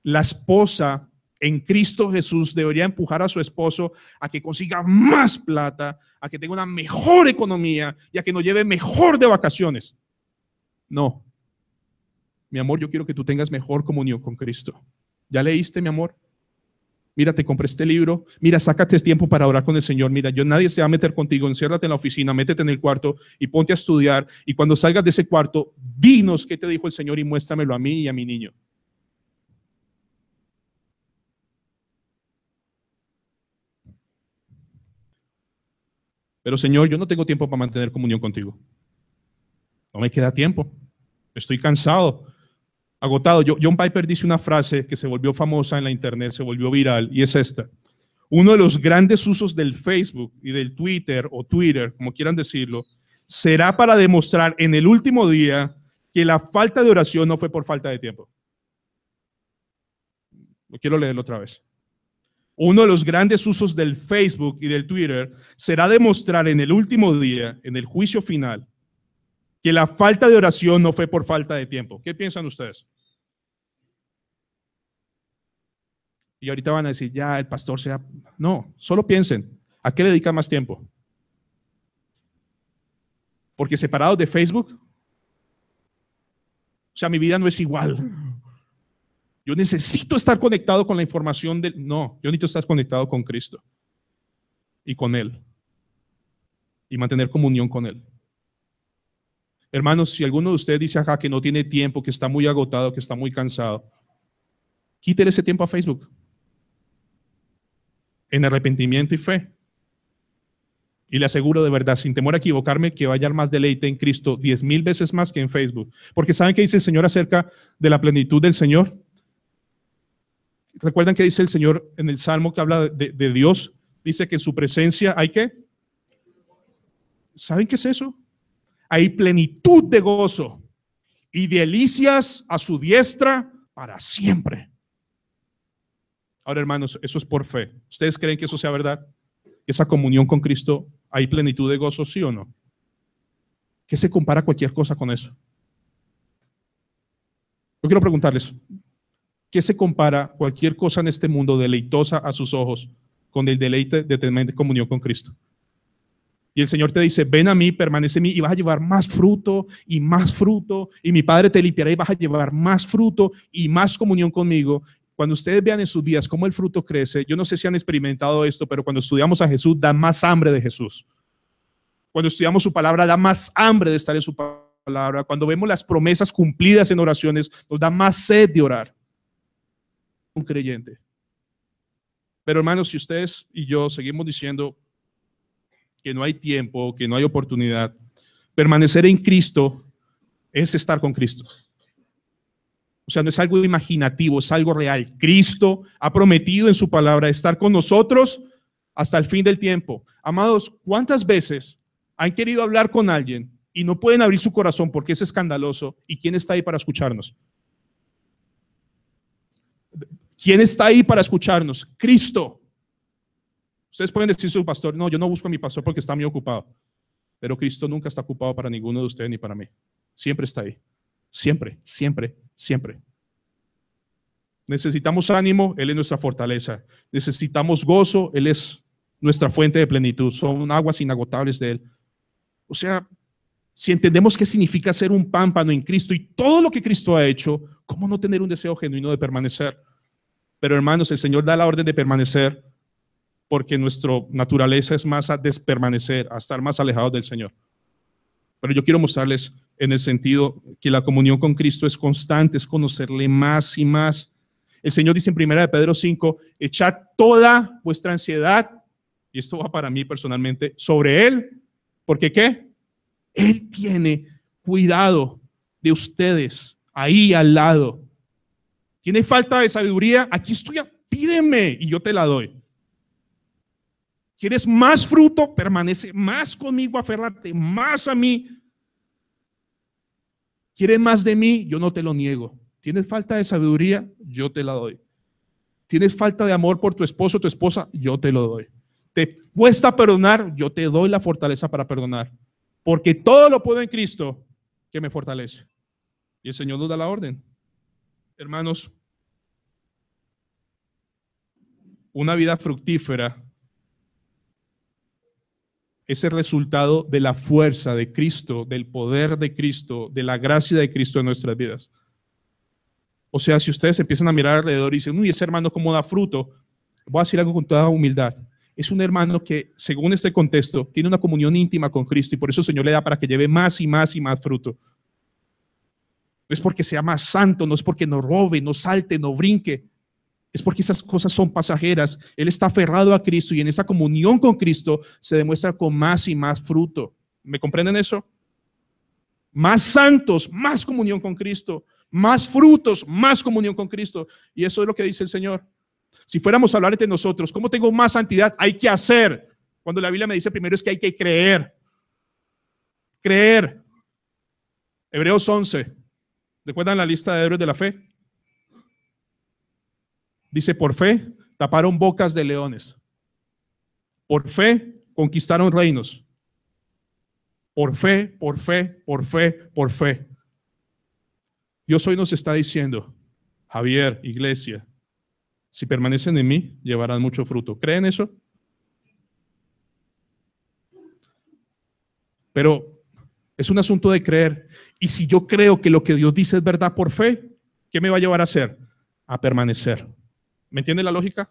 la esposa en Cristo Jesús debería empujar a su esposo a que consiga más plata, a que tenga una mejor economía y a que nos lleve mejor de vacaciones. No. Mi amor, yo quiero que tú tengas mejor comunión con Cristo. ¿Ya leíste, mi amor? Mira, te compré este libro. Mira, sácate tiempo para orar con el Señor. Mira, nadie se va a meter contigo. Enciérrate en la oficina, métete en el cuarto y ponte a estudiar. Y cuando salgas de ese cuarto, dinos qué te dijo el Señor y muéstramelo a mí y a mi niño. Pero Señor, yo no tengo tiempo para mantener comunión contigo. No me queda tiempo. Estoy cansado, agotado. John Piper dice una frase que se volvió famosa en la internet, se volvió viral, y es esta. Uno de los grandes usos del Facebook y del Twitter, o Twitter, como quieran decirlo, será para demostrar en el último día que la falta de oración no fue por falta de tiempo. Lo quiero leerlo otra vez. Uno de los grandes usos del Facebook y del Twitter será demostrar en el último día, en el juicio final, que la falta de oración no fue por falta de tiempo. ¿Qué piensan ustedes? Y ahorita van a decir, ya el pastor sea... No, solo piensen, ¿a qué le dedica más tiempo? Porque separados de Facebook, o sea, mi vida no es igual. Yo necesito estar conectado con la información del... No, yo necesito estar conectado con Cristo y con Él y mantener comunión con Él. Hermanos, si alguno de ustedes dice acá que no tiene tiempo, que está muy agotado, que está muy cansado, quítele ese tiempo a Facebook en arrepentimiento y fe. Y le aseguro de verdad, sin temor a equivocarme, que va a hallar más deleite en Cristo 10,000 veces más que en Facebook. Porque ¿saben qué dice el Señor acerca de la plenitud del Señor? ¿Recuerdan que dice el Señor en el Salmo que habla de Dios? Dice que en su presencia hay ¿qué? ¿Saben qué es eso? Hay plenitud de gozo y delicias a su diestra para siempre. Ahora, hermanos, eso es por fe. ¿Ustedes creen que eso sea verdad? Esa comunión con Cristo, ¿hay plenitud de gozo, sí o no? ¿Qué se compara cualquier cosa con eso? Yo quiero preguntarles, ¿qué se compara cualquier cosa en este mundo deleitosa a sus ojos con el deleite de tener comunión con Cristo? Y el Señor te dice, ven a mí, permanece en mí y vas a llevar más fruto, y mi Padre te limpiará y vas a llevar más fruto y más comunión conmigo. Cuando ustedes vean en sus vidas cómo el fruto crece, yo no sé si han experimentado esto, pero cuando estudiamos a Jesús da más hambre de Jesús. Cuando estudiamos su palabra da más hambre de estar en su palabra. Cuando vemos las promesas cumplidas en oraciones, nos da más sed de orar. Un creyente. Pero hermanos, si ustedes y yo seguimos diciendo que no hay tiempo, que no hay oportunidad, permanecer en Cristo es estar con Cristo. O sea, no es algo imaginativo, es algo real. Cristo ha prometido en su palabra estar con nosotros hasta el fin del tiempo. Amados, ¿cuántas veces han querido hablar con alguien y no pueden abrir su corazón porque es escandaloso? ¿Y quién está ahí para escucharnos? ¿Quién está ahí para escucharnos? Cristo. Ustedes pueden decir a su pastor, no, yo no busco a mi pastor porque está muy ocupado. Pero Cristo nunca está ocupado para ninguno de ustedes ni para mí. Siempre está ahí. Siempre, siempre, siempre. Necesitamos ánimo, Él es nuestra fortaleza. Necesitamos gozo, Él es nuestra fuente de plenitud. Son aguas inagotables de Él. O sea, si entendemos qué significa ser un pámpano en Cristo y todo lo que Cristo ha hecho, ¿cómo no tener un deseo genuino de permanecer? Pero hermanos, el Señor da la orden de permanecer porque nuestra naturaleza es más a despermanecer, a estar más alejados del Señor. Pero yo quiero mostrarles en el sentido que la comunión con Cristo es constante, es conocerle más y más. El Señor dice en 1 Pedro 5, echad toda vuestra ansiedad, y esto va para mí personalmente, sobre Él, porque ¿qué? Él tiene cuidado de ustedes, ahí al lado. ¿Tiene falta de sabiduría? Aquí estoy, pídeme y yo te la doy. ¿Quieres más fruto? Permanece más conmigo, aférrate más a mí. ¿Quieres más de mí? Yo no te lo niego. ¿Tienes falta de sabiduría? Yo te la doy. ¿Tienes falta de amor por tu esposo o tu esposa? Yo te lo doy. ¿Te cuesta perdonar? Yo te doy la fortaleza para perdonar. Porque todo lo puedo en Cristo que me fortalece. Y el Señor nos da la orden. Hermanos, una vida fructífera es el resultado de la fuerza de Cristo, del poder de Cristo, de la gracia de Cristo en nuestras vidas. O sea, si ustedes empiezan a mirar alrededor y dicen, uy, ese hermano cómo da fruto, voy a decir algo con toda humildad. Es un hermano que, según este contexto, tiene una comunión íntima con Cristo y por eso el Señor le da para que lleve más y más y más fruto. No es porque sea más santo, no es porque no robe, no salte, no brinque. Es porque esas cosas son pasajeras. Él está aferrado a Cristo y en esa comunión con Cristo se demuestra con más y más fruto. ¿Me comprenden eso? Más santos, más comunión con Cristo. Más frutos, más comunión con Cristo. Y eso es lo que dice el Señor. Si fuéramos a hablar entre nosotros, ¿cómo tengo más santidad? Hay que hacer. Cuando la Biblia me dice primero es que hay que creer. Creer. Hebreos 11. ¿Recuerdan la lista de héroes de la fe? Dice, por fe taparon bocas de leones. Por fe conquistaron reinos. Por fe, por fe, por fe, por fe. Dios hoy nos está diciendo, Javier, iglesia, si permanecen en mí, llevarán mucho fruto. ¿Creen eso? Pero es un asunto de creer. Y si yo creo que lo que Dios dice es verdad por fe, ¿qué me va a llevar a hacer? A permanecer. ¿Me entiende la lógica?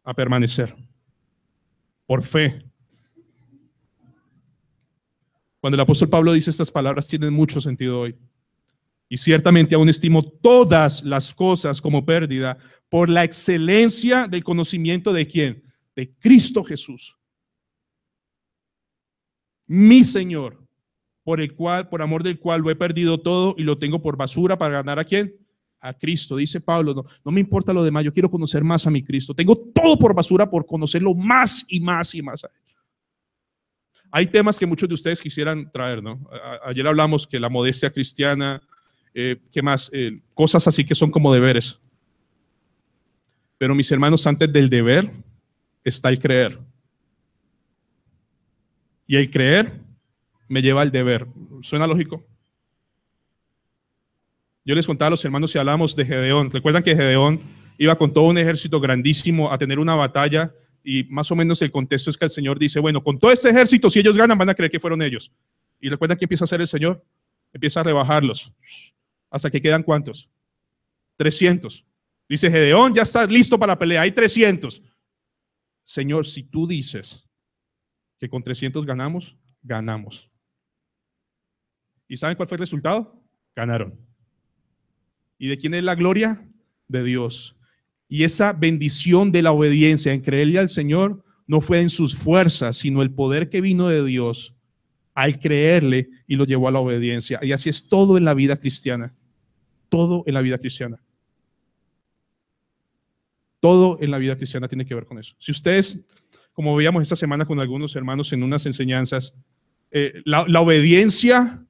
A permanecer. Por fe. Cuando el apóstol Pablo dice estas palabras, tienen mucho sentido hoy. Y ciertamente aún estimo todas las cosas como pérdida por la excelencia del conocimiento de ¿quién? De Cristo Jesús. Mi Señor, por amor del cual lo he perdido todo y lo tengo por basura para ganar ¿a quién? A Cristo. Dice Pablo, no me importa lo demás, yo quiero conocer más a mi Cristo. Tengo todo por basura por conocerlo más y más y más a Él. Hay temas que muchos de ustedes quisieran traer, ¿no? Ayer hablamos que la modestia cristiana, ¿qué más? Cosas así que son como deberes. Pero mis hermanos, antes del deber está el creer. Y el creer me lleva al deber. ¿Suena lógico? Yo les contaba a los hermanos y hablábamos de Gedeón. ¿Recuerdan que Gedeón iba con todo un ejército grandísimo a tener una batalla? Y más o menos el contexto es que el Señor dice, bueno, con todo este ejército, si ellos ganan, van a creer que fueron ellos. Y recuerdan que empieza a hacer el Señor. Empieza a rebajarlos. ¿Hasta que quedan cuántos? 300. Dice Gedeón, ya está listo para la pelea. Hay 300. Señor, si tú dices que con 300 ganamos, ganamos. ¿Y saben cuál fue el resultado? Ganaron. ¿Y de quién es la gloria? De Dios. Y esa bendición de la obediencia en creerle al Señor no fue en sus fuerzas, sino el poder que vino de Dios al creerle y lo llevó a la obediencia. Y así es todo en la vida cristiana. Todo en la vida cristiana. Todo en la vida cristiana tiene que ver con eso. Si ustedes, como veíamos esta semana con algunos hermanos en unas enseñanzas, la obediencia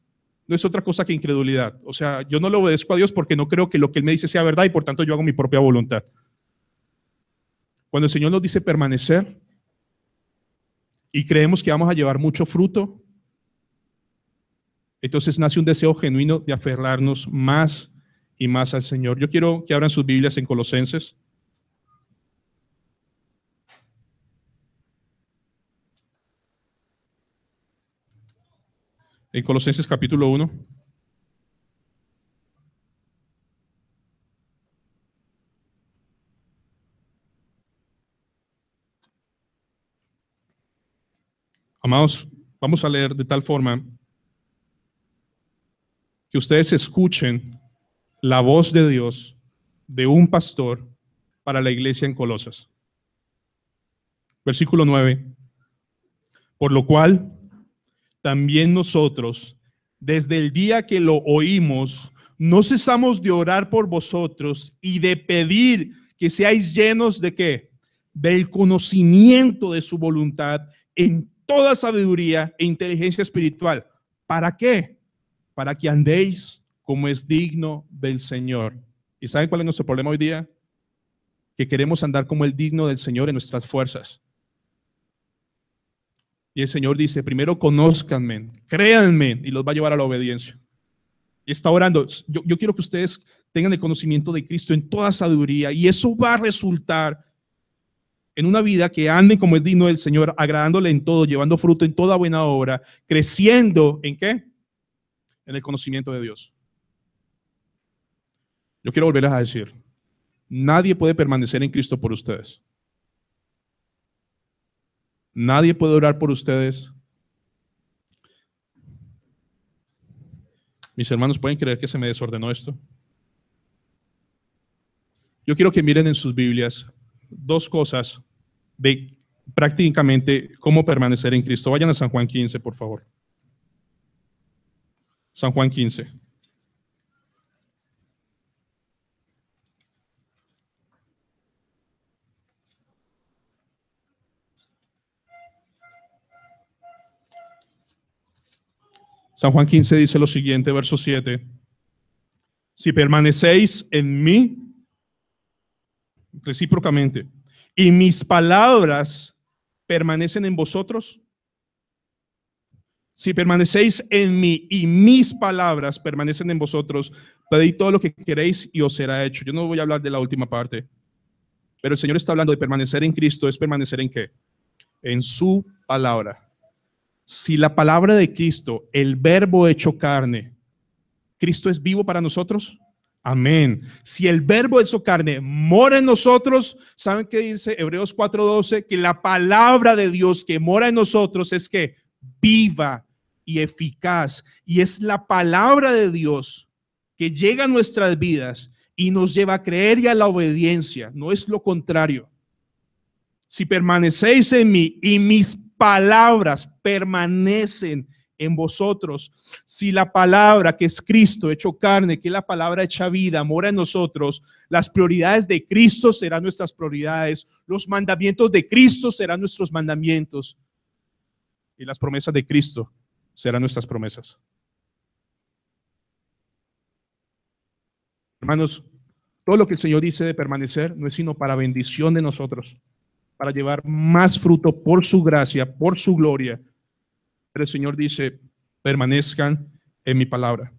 no es otra cosa que incredulidad. O sea, yo no le obedezco a Dios porque no creo que lo que Él me dice sea verdad y por tanto yo hago mi propia voluntad. Cuando el Señor nos dice permanecer y creemos que vamos a llevar mucho fruto, entonces nace un deseo genuino de aferrarnos más y más al Señor. Yo quiero que abran sus Biblias en Colosenses. En Colosenses capítulo 1. Amados, vamos a leer de tal forma que ustedes escuchen la voz de Dios de un pastor para la iglesia en Colosas. Versículo 9. Por lo cual, también nosotros, desde el día que lo oímos, no cesamos de orar por vosotros y de pedir que seáis llenos de ¿qué? Del conocimiento de su voluntad en toda sabiduría e inteligencia espiritual. ¿Para qué? Para que andéis como es digno del Señor. ¿Y saben cuál es nuestro problema hoy día? Que queremos andar como el digno del Señor en nuestras fuerzas. Y el Señor dice, primero conózcanme, créanme, y los va a llevar a la obediencia. Y está orando. Yo quiero que ustedes tengan el conocimiento de Cristo en toda sabiduría, y eso va a resultar en una vida que anden como es digno del Señor, agradándole en todo, llevando fruto en toda buena obra, creciendo ¿en qué? En el conocimiento de Dios. Yo quiero volverles a decir, nadie puede permanecer en Cristo por ustedes. Nadie puede orar por ustedes. Mis hermanos, ¿pueden creer que se me desordenó esto? Yo quiero que miren en sus Biblias dos cosas de prácticamente cómo permanecer en Cristo. Vayan a San Juan 15, por favor. San Juan 15. San Juan 15 dice lo siguiente, verso 7. Si permanecéis en mí, recíprocamente, y mis palabras permanecen en vosotros, si permanecéis en mí y mis palabras permanecen en vosotros, pedid todo lo que queréis y os será hecho. Yo no voy a hablar de la última parte, pero el Señor está hablando de permanecer en Cristo. ¿Es permanecer en qué? En su palabra. Si la palabra de Cristo, el verbo hecho carne, ¿Cristo es vivo para nosotros? Amén. Si el verbo hecho carne mora en nosotros, ¿saben qué dice Hebreos 4:12? Que la palabra de Dios que mora en nosotros es que viva y eficaz. Y es la palabra de Dios que llega a nuestras vidas y nos lleva a creer y a la obediencia. No es lo contrario. Si permanecéis en mí y mis palabras permanecen en vosotros, si la palabra que es Cristo hecho carne, que es la palabra hecha vida, mora en nosotros, las prioridades de Cristo serán nuestras prioridades, los mandamientos de Cristo serán nuestros mandamientos y las promesas de Cristo serán nuestras promesas. Hermanos, todo lo que el Señor dice de permanecer no es sino para bendición de nosotros, para llevar más fruto por su gracia, por su gloria. Pero el Señor dice, permanezcan en mi palabra.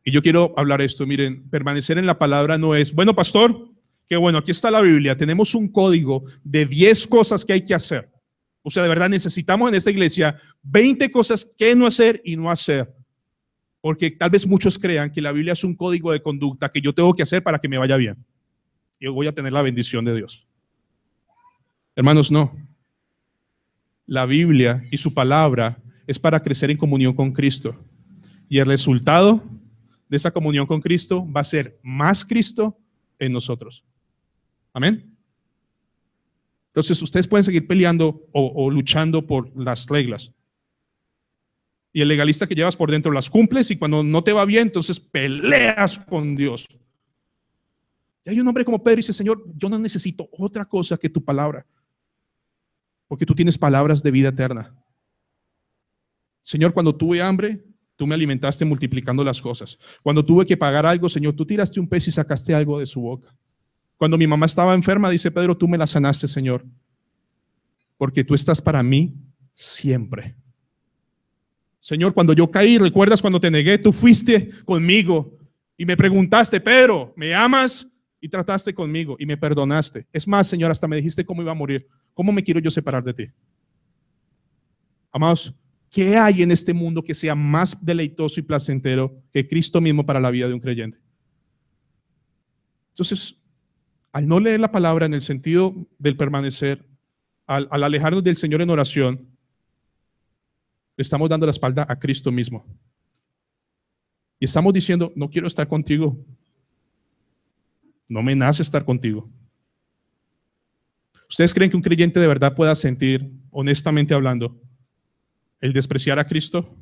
Y yo quiero hablar esto, miren, permanecer en la palabra no es, bueno, pastor, que bueno, aquí está la Biblia, tenemos un código de 10 cosas que hay que hacer. O sea, de verdad necesitamos en esta iglesia 20 cosas que no hacer y no hacer. Porque tal vez muchos crean que la Biblia es un código de conducta que yo tengo que hacer para que me vaya bien. Yo voy a tener la bendición de Dios. Hermanos, no. La Biblia y su palabra es para crecer en comunión con Cristo. Y el resultado de esa comunión con Cristo va a ser más Cristo en nosotros. Amén. Entonces, ustedes pueden seguir peleando o luchando por las reglas. Y el legalista que llevas por dentro las cumples y cuando no te va bien, entonces peleas con Dios. Y hay un hombre como Pedro y dice, Señor, yo no necesito otra cosa que tu palabra. Porque tú tienes palabras de vida eterna. Señor, cuando tuve hambre, tú me alimentaste multiplicando las cosas. Cuando tuve que pagar algo, Señor, tú tiraste un pez y sacaste algo de su boca. Cuando mi mamá estaba enferma, dice Pedro, tú me la sanaste, Señor. Porque tú estás para mí siempre. Señor, cuando yo caí, ¿recuerdas cuando te negué? Tú fuiste conmigo y me preguntaste, Pedro, ¿me amas? Y trataste conmigo y me perdonaste. Es más, Señor, hasta me dijiste cómo iba a morir. ¿Cómo me quiero yo separar de ti? Amados, ¿qué hay en este mundo que sea más deleitoso y placentero que Cristo mismo para la vida de un creyente? Entonces, al no leer la palabra en el sentido del permanecer, al alejarnos del Señor en oración, le estamos dando la espalda a Cristo mismo. Y estamos diciendo, no quiero estar contigo. No me nace estar contigo. ¿Ustedes creen que un creyente de verdad pueda sentir, honestamente hablando, el despreciar a Cristo?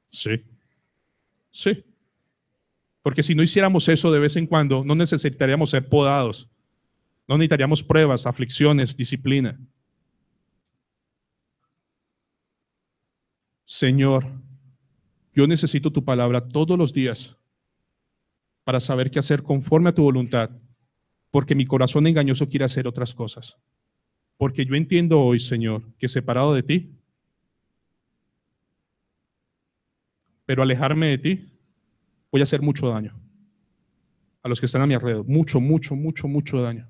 Sí. Sí. Porque si no hiciéramos eso de vez en cuando, no necesitaríamos ser podados. No necesitaríamos pruebas, aflicciones, disciplina. Señor, yo necesito tu palabra todos los días para saber qué hacer conforme a tu voluntad, porque mi corazón engañoso quiere hacer otras cosas. Porque yo entiendo hoy, Señor, que separado de ti, pero alejarme de ti, voy a hacer mucho daño a los que están a mi alrededor. Mucho, mucho, mucho, mucho daño.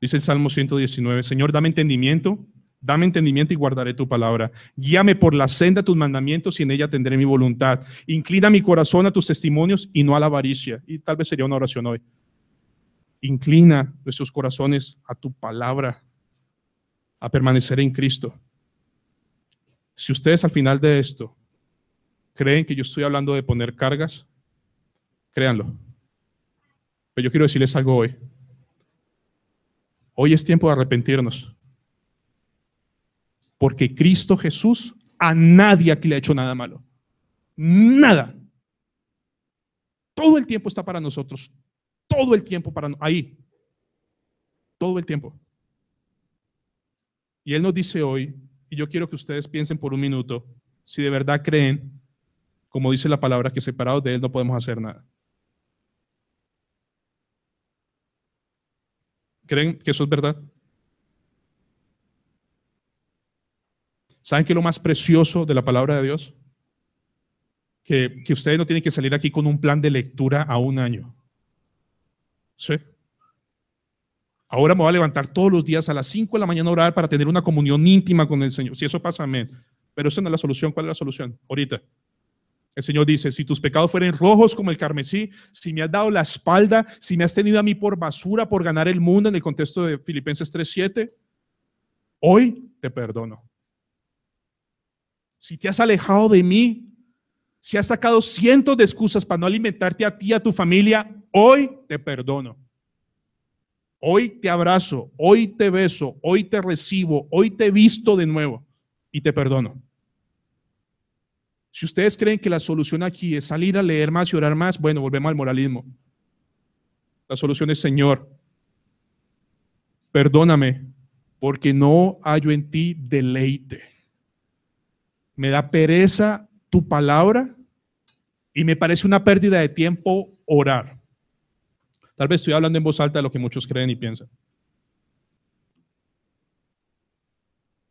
Dice el Salmo 119, Señor, dame entendimiento Dame entendimiento y guardaré tu palabra. Guíame por la senda de tus mandamientos y en ella tendré mi voluntad. Inclina mi corazón a tus testimonios y no a la avaricia. Y tal vez sería una oración hoy. Inclina nuestros corazones a tu palabra, a permanecer en Cristo. Si ustedes al final de esto creen que yo estoy hablando de poner cargas, créanlo. Pero yo quiero decirles algo hoy. Hoy es tiempo de arrepentirnos. Porque Cristo Jesús a nadie aquí le ha hecho nada malo. Nada. Todo el tiempo está para nosotros. Todo el tiempo para ahí. Todo el tiempo. Y Él nos dice hoy, y yo quiero que ustedes piensen por un minuto, si de verdad creen, como dice la palabra, que separados de Él no podemos hacer nada. ¿Creen que eso es verdad? ¿Saben qué es lo más precioso de la palabra de Dios? Que ustedes no tienen que salir aquí con un plan de lectura a un año. ¿Sí? Ahora me voy a levantar todos los días a las 5 de la mañana a orar para tener una comunión íntima con el Señor. Si eso pasa, amén. Pero esa no es la solución. ¿Cuál es la solución? Ahorita. El Señor dice, si tus pecados fueren rojos como el carmesí, si me has dado la espalda, si me has tenido a mí por basura por ganar el mundo en el contexto de Filipenses 3:7, hoy te perdono. Si te has alejado de mí, si has sacado cientos de excusas para no alimentarte a ti y a tu familia, hoy te perdono. Hoy te abrazo, hoy te beso, hoy te recibo, hoy te visto de nuevo y te perdono. Si ustedes creen que la solución aquí es salir a leer más y orar más, bueno, volvemos al moralismo. La solución es, Señor, perdóname porque no hallo en ti deleite. Me da pereza tu palabra y me parece una pérdida de tiempo orar. Tal vez estoy hablando en voz alta de lo que muchos creen y piensan.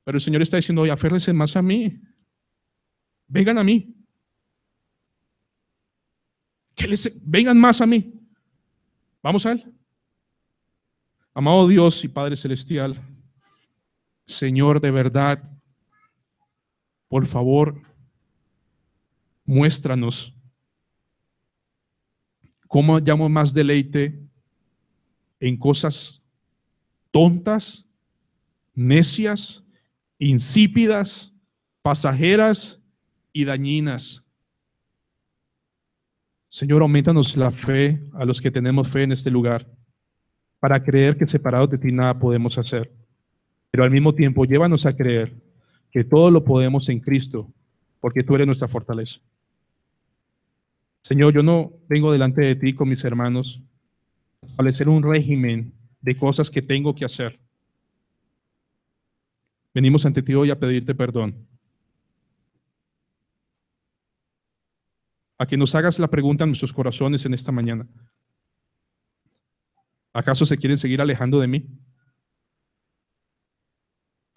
Pero el Señor está diciendo, oye, aférrense más a mí. Vengan a mí. Vengan más a mí. Vamos a Él. Amado Dios y Padre Celestial, Señor, de verdad, por favor, muéstranos cómo hallamos más deleite en cosas tontas, necias, insípidas, pasajeras y dañinas. Señor, aumentanos la fe a los que tenemos fe en este lugar, para creer que separados de ti nada podemos hacer. Pero al mismo tiempo, llévanos a creer que todo lo podemos en Cristo, porque tú eres nuestra fortaleza. Señor, yo no vengo delante de ti con mis hermanos a establecer un régimen de cosas que tengo que hacer. Venimos ante ti hoy a pedirte perdón. A que nos hagas la pregunta en nuestros corazones en esta mañana. ¿Acaso se quieren seguir alejando de mí?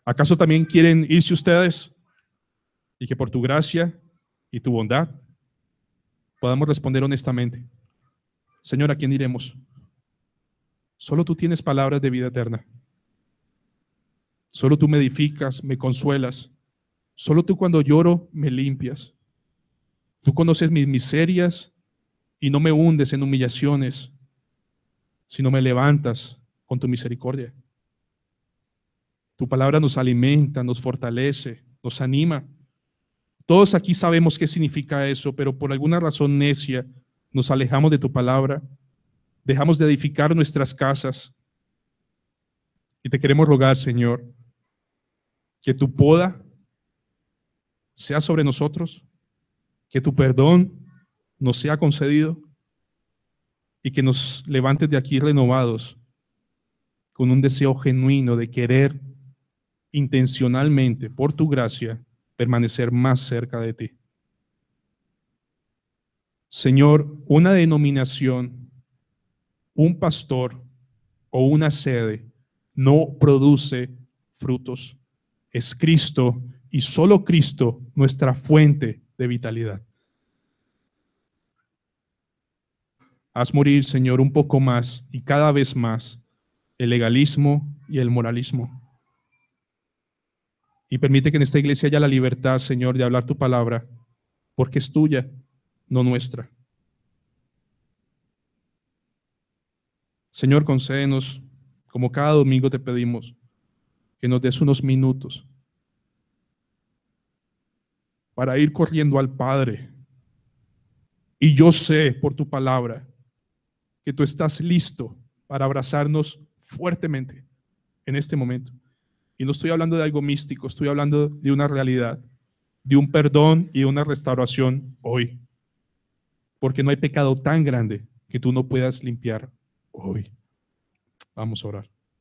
¿Acaso también quieren irse ustedes? Y que por tu gracia y tu bondad podamos responder honestamente. Señor, ¿a quién iremos? Solo tú tienes palabras de vida eterna. Solo tú me edificas, me consuelas. Solo tú cuando lloro me limpias. Tú conoces mis miserias y no me hundes en humillaciones, sino me levantas con tu misericordia. Tu palabra nos alimenta, nos fortalece, nos anima. Todos aquí sabemos qué significa eso, pero por alguna razón necia nos alejamos de tu palabra, dejamos de edificar nuestras casas y te queremos rogar, Señor, que tu poda sea sobre nosotros, que tu perdón nos sea concedido y que nos levantes de aquí renovados con un deseo genuino de querer intencionalmente, por tu gracia, permanecer más cerca de ti. Señor, una denominación, un pastor o una sede no produce frutos. Es Cristo y solo Cristo nuestra fuente de vitalidad. Haz morir, Señor, un poco más y cada vez más el legalismo y el moralismo. Y permite que en esta iglesia haya la libertad, Señor, de hablar tu palabra, porque es tuya, no nuestra. Señor, concédenos, como cada domingo te pedimos, que nos des unos minutos para ir corriendo al Padre. Y yo sé por tu palabra que tú estás listo para abrazarnos fuertemente en este momento. Y no estoy hablando de algo místico, estoy hablando de una realidad, de un perdón y una restauración hoy. Porque no hay pecado tan grande que tú no puedas limpiar hoy. Vamos a orar.